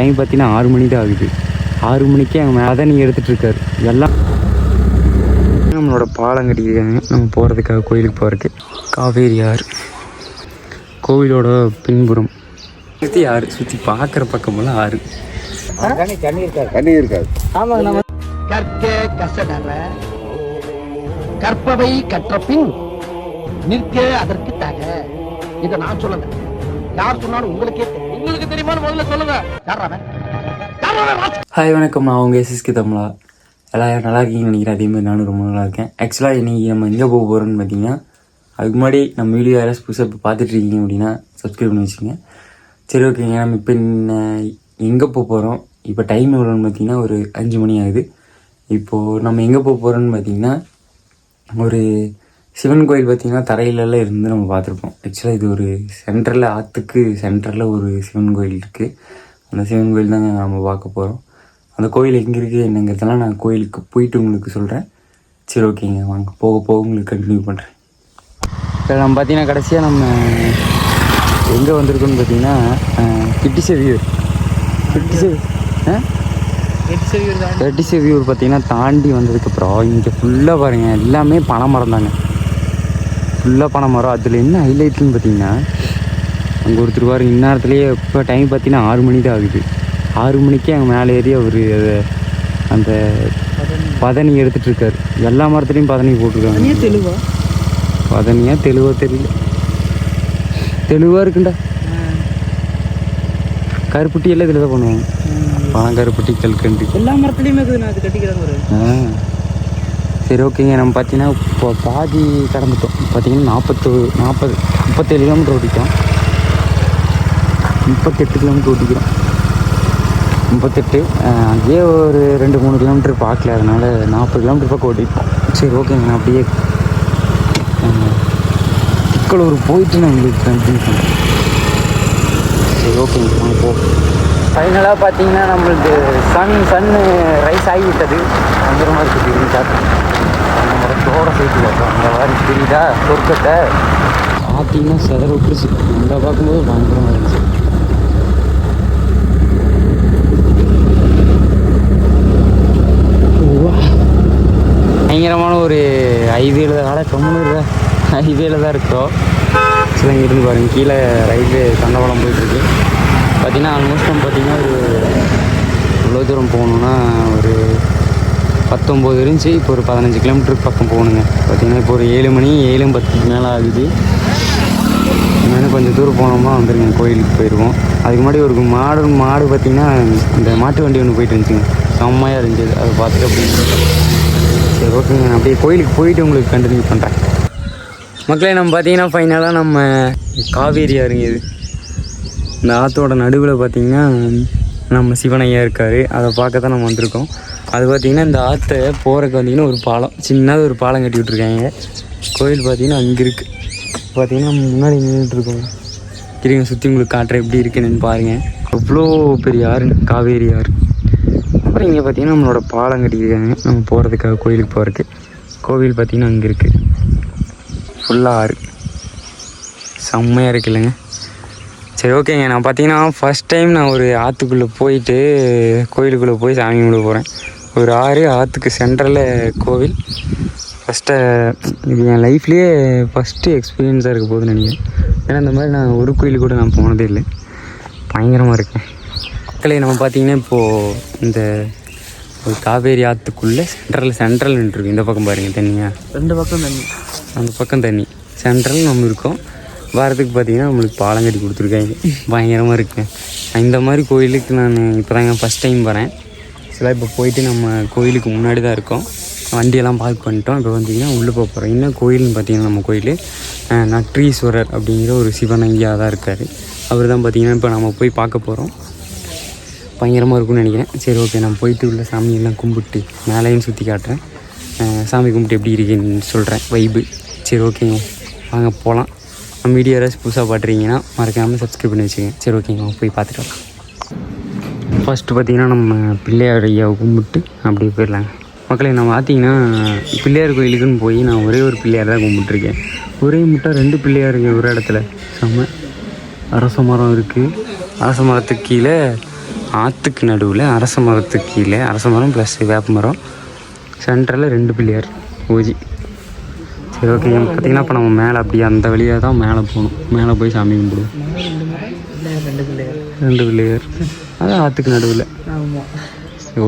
Time பார்த்தீங்கன்னா 6 மணி தான் ஆகுது. 6 மணிக்கே அங்கே மதனி எடுத்துகிட்ருக்காரு. எல்லாம் நம்மளோட பாலம் கட்டியிருக்காங்க நம்ம போகிறதுக்காக, கோயிலுக்கு போகிறதுக்கு. காவேரி ஆறு கோவிலோட பின்புறம் சுற்றி ஆறு, சுற்றி பார்க்குற பக்கமெல்லாம் ஆறு. தண்ணி இருக்காது. ஆமாங்க. நம்ம கற்க கசடற கற்பவை கற்ற பின் நிற்க அதற்கு தக. இதை நான் சொல்லல, யார் சொன்னாலும் உங்களுக்கே தெரியும். உங்களுக்கு தெரியுமான்னு முதல்ல சொல்லுங்க. ஹாய் வணக்கம், நான் உங்கள் எஸ்எஸ்கே தமிழா. எல்லாம் நல்லா இருக்கீங்கன்னு நினைக்கிறேன். அதேமாதிரி நானும் ரொம்ப நல்லா இருக்கேன். ஆக்சுவலாக இன்றைக்கி நம்ம எங்கே போக போகிறோன்னு பார்த்தீங்கன்னா, அதுக்கு முன்னாடி நம்ம வீடியோ யாராவது புதுசாக இப்போ பார்த்துட்ருக்கீங்க அப்படின்னா சப்ஸ்கிரைப் பண்ணி வச்சுங்க. சரி, ஓகேங்க. நம்ம இப்போ எங்கே போக போகிறோம், இப்போ டைம் எவ்வளோன்னு பார்த்தீங்கன்னா ஒரு 5 மணி ஆகுது. இப்போது நம்ம எங்கே போக போகிறோன்னு பார்த்தீங்கன்னா, ஒரு சிவன் கோயில் பார்த்திங்கன்னா தரையிலெல்லாம் இருந்து நம்ம பார்த்துருப்போம். ஆக்சுவலாக இது ஒரு சென்டரில், ஆற்றுக்கு சென்டரில் ஒரு சிவன் கோயில் இருக்குது. அந்த சிவன் கோயில் தாங்க நம்ம பார்க்க போகிறோம். அந்த கோயில் எங்கே இருக்குது என்னங்கிறதெல்லாம் நான் கோயிலுக்கு போயிட்டு உங்களுக்கு சொல்கிறேன். சரி, ஓகேங்க, வாங்க போக உங்களுக்கு கண்டினியூ பண்ணுறேன். இப்போ நம்ம பார்த்திங்கன்னா கடைசியாக நம்ம எங்கே வந்திருக்கோன்னு பார்த்தீங்கன்னா கிட்டிசெவியூர் பார்த்தீங்கன்னா தாண்டி வந்ததுக்கப்புறம் இங்கே ஃபுல்லாக பாருங்கள், எல்லாமே பனை மரம் தாங்க. ஃபுல்லாக பனை மரம். அதில் என்ன ஹைலைட்னு பார்த்தீங்கன்னா, அங்கே ஒருத்தர் பாருங்க, இந்நேரத்துலேயே இப்போ டைம் பார்த்தீங்கன்னா 6 மணி தான் ஆகுது. 6 மணிக்கே அங்கே மேலே ஏறி அவர் அந்த பதனி எடுத்துகிட்ருக்காரு. எல்லா மரத்துலேயும் பதனி போட்டிருக்காங்க. பதனியா தெளிவாக தெரியல, தெளிவாக இருக்குண்டா. கருப்பட்டி எல்லாம் இதில் தான் பண்ணுவாங்க. பணம், கருப்பட்டி, கல்கண்டு எல்லா மரத்துலையுமே அது கட்டிக்கிறாங்க. சரி, ஓகேங்க. நம்ம பார்த்தீங்கன்னா இப்போ பாதி கடந்துட்டோம். பார்த்தீங்கன்னா 37 கிலோமீட்டர் ஓட்டிட்டோம். 38 கிலோமீட்டர் ஓட்டிக்கிறோம். 38 அங்கேயே ஒரு 2-3 கிலோமீட்டர் பார்க்கல, அதனால் 40 கிலோமீட்டர் பக்கம் ஓட்டிப்போம். சரி, ஓகேங்க. நான் அப்படியே திக்கலூர் போயிட்டு நான் உங்களுக்கு கண்டினியூ பண்ணுறேன். சரி, ஓகேங்க, நாங்கள் போ. ஃபைனலாக பார்த்தீங்கன்னா நம்மளுக்கு சன்னு ரைஸ் ஆகிவிட்டது. அந்த மாதிரி தெரியுது சார். நம்ம தோட சைக்கிள் அந்த மாதிரி தெரியுதா சொர்க்கத்தை பார்த்தீங்கன்னா செதற விட்டுருச்சு. நல்லா பார்க்கும்போது பயங்கரமாக இருந்துச்சு. பயங்கரமான ஒரு ஹைவேல தான், கம்முன்னு ஹைவேல தான் இருக்கிறோம். சில இருந்து பாருங்கள், கீழே ரயில்வே தண்டவாளம் போயிட்டுருக்கு. பார்த்திங்கன்னா ஆல்மோஸ்ட் நம்ம பார்த்திங்கன்னா ஒரு இவ்வளோ தூரம் போகணுன்னா ஒரு 19 இருந்துச்சு. இப்போ ஒரு 15 கிலோமீட்டருக்கு பக்கம் போகணுங்க. பார்த்திங்கன்னா இப்போ ஒரு 7 மணி 7:10 மேலே ஆகுது. இன்னும் கொஞ்சம் தூரம் போனோம்னா வந்துருங்க, கோயிலுக்கு போயிடுவோம். அதுக்கு முன்னாடி ஒரு மாடு பார்த்திங்கன்னா இந்த மாட்டு வண்டி ஒன்று போயிட்டு இருந்துச்சுங்க, செம்மையாக இருந்துச்சு. அதை பார்த்துட்டு அப்படின்னு. சரி, ஓகேங்க, நான் அப்படியே கோயிலுக்கு போயிட்டு உங்களுக்கு கண்டினியூ பண்ணுறேன். மக்களே, நம்ம பார்த்திங்கன்னா ஃபைனலாக நம்ம காவேரி ஆறுங்க. இது இந்த ஆற்றோட நடுவில் பார்த்திங்கன்னா நம்ம சிவனையா இருக்கார். அதை பார்க்க தான் நம்ம வந்திருக்கோம். அது பார்த்திங்கன்னா இந்த ஆற்றை போகிறக்கு பார்த்திங்கன்னா ஒரு பாலம், சின்னதாக ஒரு பாலம் கட்டி விட்ருக்காங்க. கோயில் பார்த்திங்கன்னா அங்கே இருக்குது. பார்த்திங்கன்னா நம்ம முன்னாடி நின்றுட்டுருக்கோம். இருங்க, சுற்றி உங்களுக்கு காட்டுற எப்படி இருக்குன்னு பாருங்கள். அவ்வளோ பெரிய ஆறு, காவேரி ஆறு. அப்புறம் இங்கே பார்த்திங்கன்னா நம்மளோட பாலம் கட்டியிருக்காங்க நம்ம போகிறதுக்காக, கோயிலுக்கு போகிறதுக்கு. கோவில் பார்த்திங்கன்னா அங்கே இருக்குது. ஃபுல்லாக ஆறு, செம்மையாக இருக்கு இல்லைங்க. சரி, ஓகேங்க. நான் பார்த்தீங்கன்னா ஃபஸ்ட் டைம் நான் ஒரு ஆற்றுக்குள்ளே போயிட்டு கோயிலுக்குள்ளே போய் சாமி கும்பிட போகிறேன். ஒரு ஆற்றுக்கு சென்டரில் கோவில். ஃபஸ்ட்டு இது என் லைஃப்லேயே ஃபஸ்ட்டு எக்ஸ்பீரியன்ஸாக இருக்க போகுதுன்னு நினைக்கிறேன். ஏன்னா இந்த மாதிரி நான் ஒரு கோயிலுக்கு கூட நான் போனதே இல்லை. பயங்கரமாக இருக்கேன். மக்களே, நம்ம பார்த்திங்கன்னா இப்போது இந்த ஒரு காவேரி ஆற்றுக்குள்ளே சென்ட்ரல் நின்றுருக்கு. இந்த பக்கம் பாருங்கள், தண்ணியாக 2 பக்கம் தண்ணி, அந்த பக்கம் தண்ணி. சென்ட்ரல் நம்ம இருக்கோம். வாரத்துக்கு பார்த்திங்கன்னா நம்மளுக்கு பாலம் கட்டி கொடுத்துருக்காங்க. பயங்கரமாக இருக்குங்க. இந்த மாதிரி கோயிலுக்கு நான் இப்போ தாங்க ஃபஸ்ட் டைம் வரேன். சில இப்போ போயிட்டு நம்ம கோயிலுக்கு முன்னாடி தான் இருக்கோம். வண்டியெல்லாம் பார்க் பண்ணிட்டோம். இப்போ பார்த்திங்கன்னா உள்ளே போக போகிறோம். என்ன கோயில்னு பார்த்திங்கன்னா நம்ம கோயில் நற்றீஸ்வரர் அப்படிங்கிற ஒரு சிவன் ஐயா தான் இருக்கார். அவர் தான் பார்த்திங்கன்னா இப்போ நம்ம போய் பார்க்க போகிறோம். பயங்கரமாக இருக்கும்னு நினைக்கிறேன். சரி, ஓகே, நான் போயிட்டு உள்ள சாமியெல்லாம் கும்பிட்டு மேலேயும் சுற்றி காட்டுறேன். சாமி கும்பிட்டு எப்படி இருக்குன்னு சொல்கிறேன் வைப்பு. சரி, ஓகேங்க, வாங்க போகலாம். நம்ம வீடியோ யாராவது புதுசாக பார்த்துறீங்கன்னா மறக்காமல் சப்ஸ்கிரைப் பண்ணி வச்சுக்கோங்க. சரி, ஓகேங்க, போய் பார்த்துட்டு வரலாம். ஃபஸ்ட்டு பார்த்திங்கன்னா நம்ம பிள்ளையார் ஐயாவை கும்பிட்டு அப்படியே போயிடலாங்க. மக்களே, நான் பார்த்திங்கன்னா பிள்ளையார் கோயிலுக்குன்னு போய் நான் ஒரே ஒரு பிள்ளையார் தான் கும்பிட்டுருக்கேன். ஒரே முட்டை 2 பிள்ளையாருங்க ஒரு இடத்துல. செம்ம அரச மரம் இருக்குது. அரச மரத்துக்கு கீழே ஆற்றுக்கு நடுவில் அரச மரத்துக்கு கீழே அரச மரம் ப்ளஸ் வேப்ப மரம் சென்டரில் 2 பிள்ளையார் ஓஜி. சரி ஓகே, பார்த்திங்கன்னா இப்போ நம்ம மேலே அப்படியே அந்த வழியாக தான் மேலே போகணும். மேலே போய் சாமி கும்பிடுவோம். 2 பிள்ளையார் அது ஆற்றுக்கு நடுவில்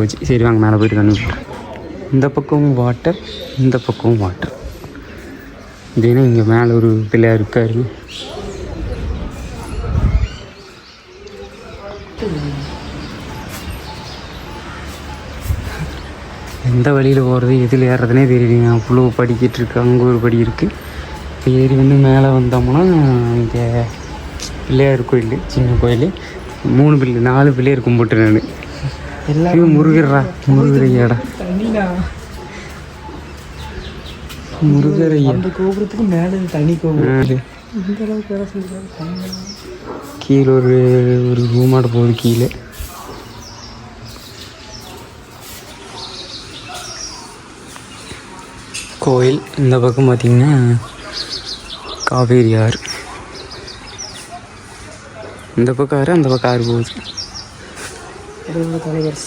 ஓஜி. சரி வாங்க மேலே போயிட்டு கண்ணு விட்டுறோம். இந்த பக்கமும் வாட்டர், இந்த பக்கமும் வாட்டர். இதுனா இங்கே மேலே ஒரு பிள்ளையார் இருக்காரு. எந்த வழியில் போகிறது எதில் ஏறுறதுனே தெரியலைங்க. அவ்வளோ படிக்கிட்டு இருக்கு. அங்கே ஒரு படி இருக்குது. இப்போ ஏறி வந்து மேலே வந்தோம்னா இங்கே பிள்ளையார் கோயில், சின்ன கோயில். 4 பிள்ளையார் கும்பிட்டு நான் எல்லாம் முருகரா முருகரையாடா முருகரையா. அந்த கோபுரத்துக்கு மேலே தனி கோபுரம். கீழே ஒரு ரூமாட போகுது கீழே. கோயில் இந்த பக்கம் பார்த்திங்கன்னா காவேரி ஆறு. இந்த பக்கம் ஆறு, அந்த பக்கம் ஆறு போகுது. தலைவர்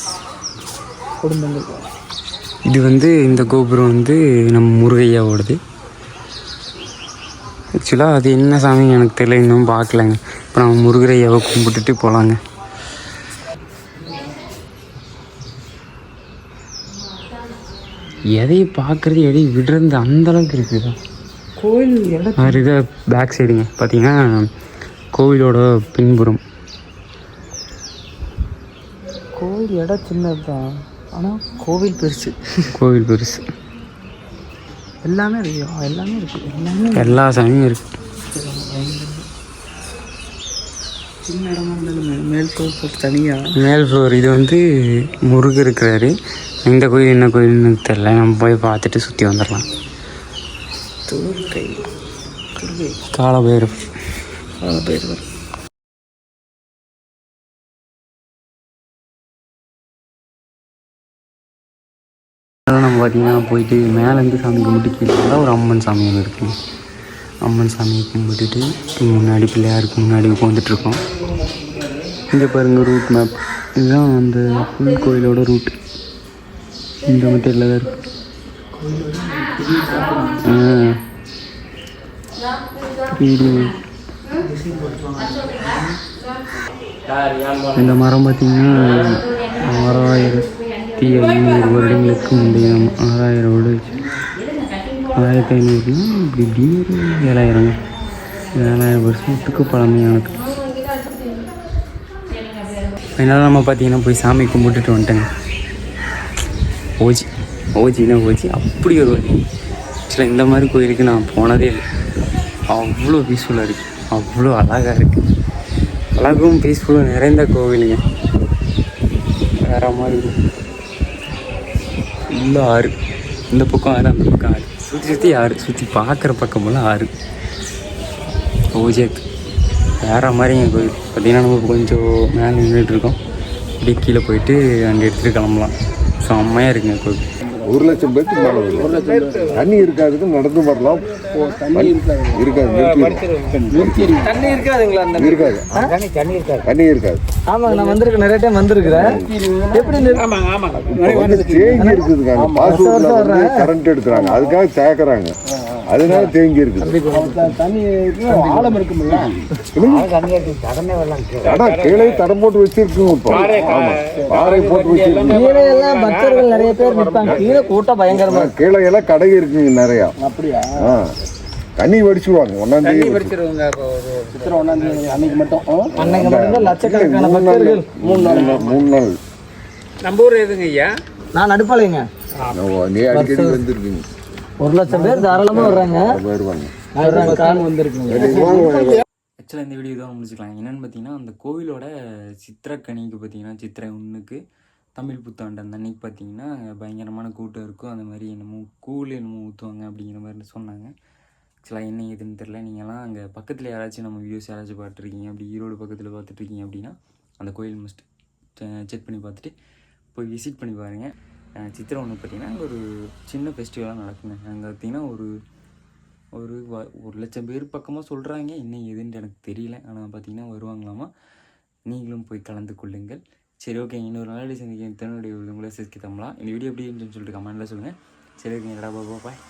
குடும்பங்கள். இது வந்து இந்த கோபுரம் வந்து நம்ம முருகையாவோடது. ஆக்சுவலாக அது என்ன சாமின்னு எனக்கு தெரியல, இன்னும் பார்க்கலங்க. இப்போ நம்ம முருகரையாவை கும்பிட்டுட்டு போகலாங்க. எதையும் பார்க்குறது எதையும் விடுறது அந்தளவுக்கு இருக்குது கோயில். வேறு இதை பேக் சைடுங்க பார்த்தீங்கன்னா கோவிலோட பின்புறம். கோவில் இடம் சின்னது தான், ஆனால் கோவில் பெருசு. கோவில் பெருசு. எல்லாமே இருக்கு, எல்லாமே இருக்குது, எல்லாமே எல்லா சாமியும் இருக்குது. சின்ன இடமா இருந்தாலும் மேல் ஃப்ளோர் போட்டு தனியாக. மேல் ஃப்ளோர் இது வந்து முருகர் இருக்கிறாரு. இந்த கோயில் என்ன கோயில்னு தெரில, நம்ம போய் பார்த்துட்டு சுற்றி வந்துடலாம். துர்க்கை காலபைரவர். நம்ம பார்த்தீங்கன்னா போயிட்டு மேலேருந்து சாமி கும்பிட்டு கீழே ஒரு அம்மன் சாமி ஒன்று இருக்குது. அம்மன் சாமியை கும்பிட்டுட்டு முன்னாடி பிள்ளையாருக்கு முன்னாடி உட்காந்துட்ருக்கோம். இங்கே பாருங்கள் ரூட் மேப். இதுதான் அந்த கோயிலோட ரூட். இந்த மெத்தடில் தான் இருக்குது. இந்த மரம் பார்த்திங்கன்னா 6500 வருடங்களுக்கு முந்தைய 6000 1500னா இப்படி 7000 வருஷத்துக்கு பழமையானது. அதனால் நம்ம பார்த்திங்கன்னா போய் சாமி கும்பிட்டுட்டு வந்துட்டேங்க. ஓஜினா ஓஜி அப்படி ஒரு வழி. ஆக்சுவலாக இந்த மாதிரி கோயிலுக்கு நான் போனதே இல்லை. அவ்வளோ பீஸ்ஃபுல்லாக இருக்குது, அவ்வளோ அழகாக இருக்குது. அழகும் பீஸ்ஃபுல்லும் நிறைந்த கோவிலுங்க. வேறு மாதிரி ஃபுல்லாக ஆறு. இந்த பக்கம் ஆறு, அந்த பக்கம் ஆறு, சுற்றி ஆறு. சுற்றி பார்க்குற பக்கமெல்லாம் ஆறு. ஓஜியத்து வேறு மாதிரிங்க கோயில். பார்த்திங்கன்னா நம்ம கொஞ்சம் மேலே நின்றுட்டுருக்கோம். அப்படியே கீழே போயிட்டு அங்கே எடுத்துகிட்டு கிளம்பலாம். செம்மையாக இருக்குங்க கோயில். 1 லட்சம் பேருக்கு மேலே வரும். 1 லட்சம் பேருக்கு தண்ணி இருக்காதுக்கு நடந்து வரலாம். தண்ணி இருக்காது. தண்ணி இருக்காதுங்களா? அந்த இருக்காது. தண்ணி இருக்காது. ஆமாங்க, நான் வந்திருக்கேன், நிறைய டைம் வந்திருக்கிறேன். எப்படி தேங்கி இருக்குதுங்க. பாசூர்ல கரண்ட் எடுக்கிறாங்க, அதுக்காக சேர்க்கறாங்க. அதனால தேங்கி இருக்குது. தண்ணி ஆழம் இருக்குங்களா? கீழே தடம் போட்டு வச்சிருக்குங்க. இப்போ பாறை போட்டு வச்சிருக்கீங்க. பக்தர்கள் நிறைய பேர் நிற்பாங்க. கீழே கூட்டம் பயங்கரமா. கீழே எல்லாம் கடை இருக்குங்க நிறையா. அப்படியா? தண்ணி வடிச்சுடுவாங்க. 1ஆம் தேதி வடிச்சிருவாங்க. சித்திரை 1ஆம் தேதி அன்னைக்கு மட்டும் லட்சக்கணக்கான பக்தர்கள் 3 நாள். நம்ம ஊர் எதுங்க ஐயா? நான் நடுப்பாளையங்க. நீ அடிக்கடி வந்திருக்கீங்க. 1 லட்சம் பேர் தாராளமாக வர்றாங்க. ஆக்சுவலாக இந்த வீடியோ தான் முடிச்சுக்கலாம். என்னென்னு பார்த்தீங்கன்னா அந்த கோவிலோட சித்திரக்கனிக்கு பார்த்தீங்கன்னா சித்திரை 1க்கு தமிழ் புத்தாண்டு அந்த அன்னைக்கு பார்த்தீங்கன்னா பயங்கரமான கூட்டம் இருக்கும். அந்த மாதிரி என்னமோ என்னமோ ஊற்றுவாங்க அப்படிங்கிற மாதிரி சொன்னாங்க. ஆக்சுவலாக என்ன ஏதுன்னு தெரில. நீங்கள்லாம் அங்கே பக்கத்தில் யாராச்சும் நம்ம வீடியோஸ் யாராச்சும் பார்த்துருக்கீங்க, அப்படி ஈரோடு பக்கத்தில் பார்த்துட்ருக்கீங்க அப்படின்னா அந்த கோயில் மஸ்ட் செக் பண்ணி பார்த்துட்டு போய் விசிட் பண்ணி பாருங்கள். சித்திரை 1 பார்த்திங்கன்னா அங்கே ஒரு சின்ன ஃபெஸ்டிவலாக நடக்குங்க. அங்கே பார்த்திங்கன்னா ஒரு 1 லட்சம் பேர் பக்கமாக சொல்கிறாங்க. என்ன ஏதுன்ட்டு எனக்கு தெரியல. ஆனால் பார்த்திங்கன்னா வருவாங்களாமா. நீங்களும் போய் கலந்து கொள்ளுங்கள். சரி ஓகே, இன்னொரு நாள் சந்திக்க உங்களை சிரிக்க தம்பலாம். இந்த வீடியோ எப்படி இருந்துச்சுன்னு சொல்லிட்டு கமெண்ட்டில் சொல்லுங்கள். சரி ஓகே, பாய்.